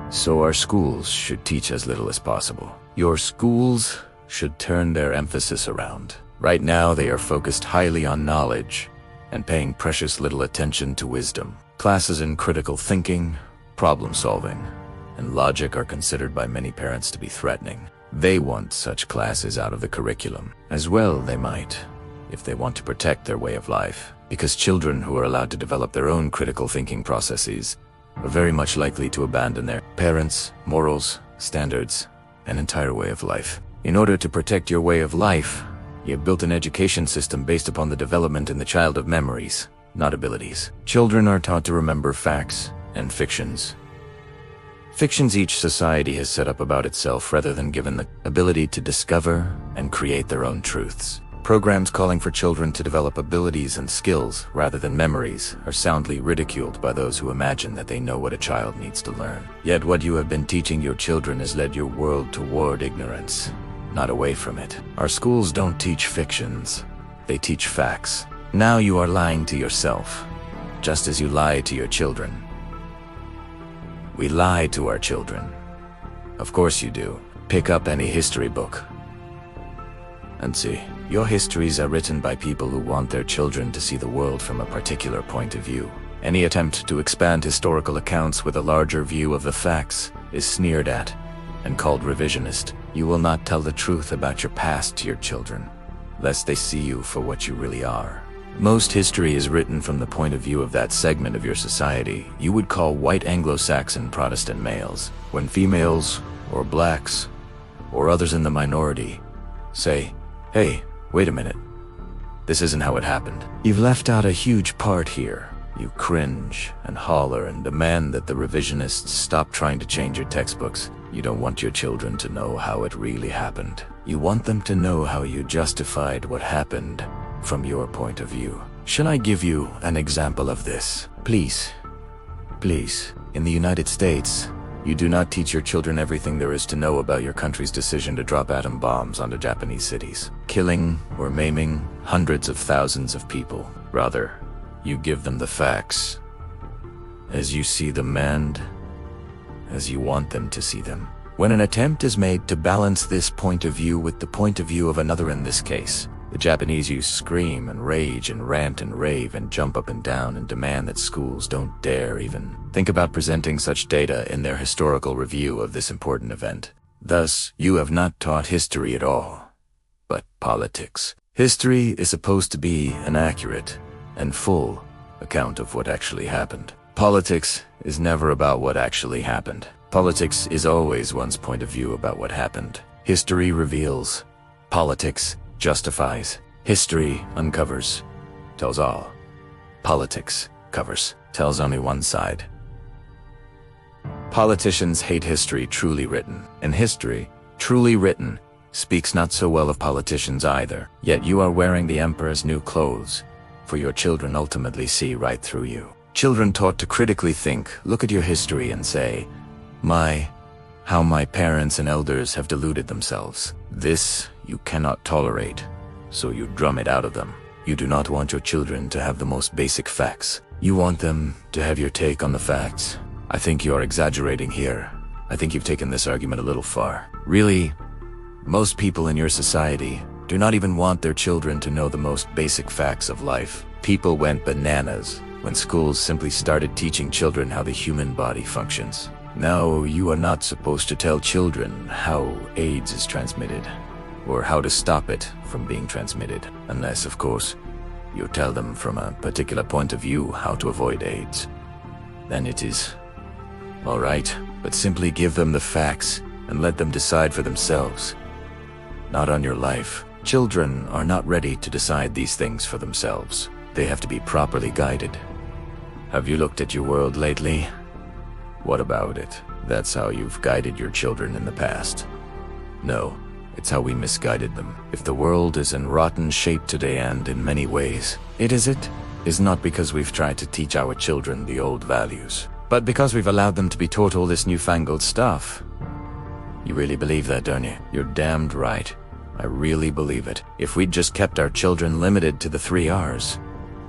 So our schools should teach as little as possible. Your schools should turn their emphasis around. Right now they are focused highly on knowledge and paying precious little attention to wisdom. Classes in critical thinking, problem solving, and logic are considered by many parents to be threatening. They want such classes out of the curriculum. As well they might, if they want to protect their way of life, because children who are allowed to develop their own critical thinking processes are very much likely to abandon their parents, morals, standards, and entire way of life. In order to protect your way of life, you have built an education system based upon the development in the child of memories, not abilities. Children are taught to remember facts and fictions. Fictions each society has set up about itself rather than given the ability to discover and create their own truths. Programs calling for children to develop abilities and skills rather than memories are soundly ridiculed by those who imagine that they know what a child needs to learn. Yet what you have been teaching your children has led your world toward ignorance, not away from it. Our schools don't teach fictions, they teach facts. Now you are lying to yourself, just as you lie to your children. We lie to our children. Of course you do. Pick up any history book and see. Your histories are written by people who want their children to see the world from a particular point of view. Any attempt to expand historical accounts with a larger view of the facts is sneered at and called revisionist. You will not tell the truth about your past to your children, lest they see you for what you really are. Most history is written from the point of view of that segment of your society you would call white Anglo-Saxon Protestant males, when females, or blacks, or others in the minority say, "Hey, wait a minute. This isn't how it happened." You've left out a huge part here. You cringe and holler and demand that the revisionists stop trying to change your textbooks. You don't want your children to know how it really happened. You want them to know how you justified what happened from your point of view. Shall I give you an example of this? Please. In the United States, you do not teach your children everything there is to know about your country's decision to drop atom bombs onto Japanese cities, killing or maiming hundreds of thousands of people. Rather, you give them the facts as you see them and as you want them to see them. When an attempt is made to balance this point of view with the point of view of another in this case, the Japanese use scream and rage and rant and rave and jump up and down and demand that schools don't dare even think about presenting such data in their historical review of this important event. Thus, you have not taught history at all, but politics. History is supposed to be an accurate and full account of what actually happened. Politics is never about what actually happened. Politics is always one's point of view about what happened. History reveals. Politics justifies. History uncovers. Tells all. Politics covers. Tells only one side. Politicians hate history truly written, and history, truly written, speaks not so well of politicians either. Yet you are wearing the emperor's new clothes, for your children ultimately see right through you. Children taught to critically think, look at your history and say, how my parents and elders have deluded themselves. This you cannot tolerate, so you drum it out of them. You do not want your children to have the most basic facts. You want them to have your take on the facts. I think you are exaggerating here. I think you've taken this argument a little far. Really, most people in your society do not even want their children to know the most basic facts of life. People went bananas when schools simply started teaching children how the human body functions. Now, you are not supposed to tell children how AIDS is transmitted, or how to stop it from being transmitted, unless, of course, you tell them from a particular point of view how to avoid AIDS. Then it is all right, but simply give them the facts and let them decide for themselves. Not on your life. Children are not ready to decide these things for themselves. They have to be properly guided. Have you looked at your world lately? What about it? That's how you've guided your children in the past. No, it's how we misguided them. If the world is in rotten shape today, and in many ways it is not because we've tried to teach our children the old values, but because we've allowed them to be taught all this newfangled stuff. You really believe that, don't you? You're damned right. I really believe it. If we'd just kept our children limited to the 3 R's,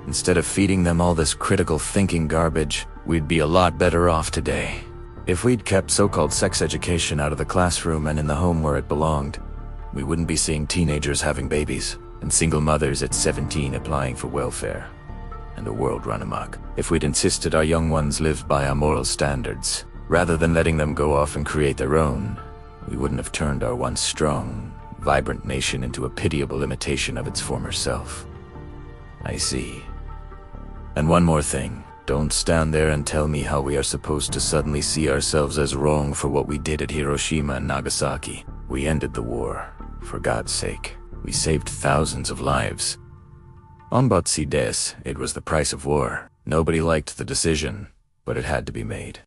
instead of feeding them all this critical thinking garbage, we'd be a lot better off today. If we'd kept so-called sex education out of the classroom and in the home where it belonged, we wouldn't be seeing teenagers having babies and single mothers at 17 applying for welfare, and a world run amok. If we'd insisted our young ones lived by our moral standards, rather than letting them go off and create their own, we wouldn't have turned our once strong, vibrant nation into a pitiable imitation of its former self. I see. And one more thing. Don't stand there and tell me how we are supposed to suddenly see ourselves as wrong for what we did at Hiroshima and Nagasaki. We ended the war, for God's sake. We saved thousands of lives. Onbatsi des, it was the price of war. Nobody liked the decision, but it had to be made.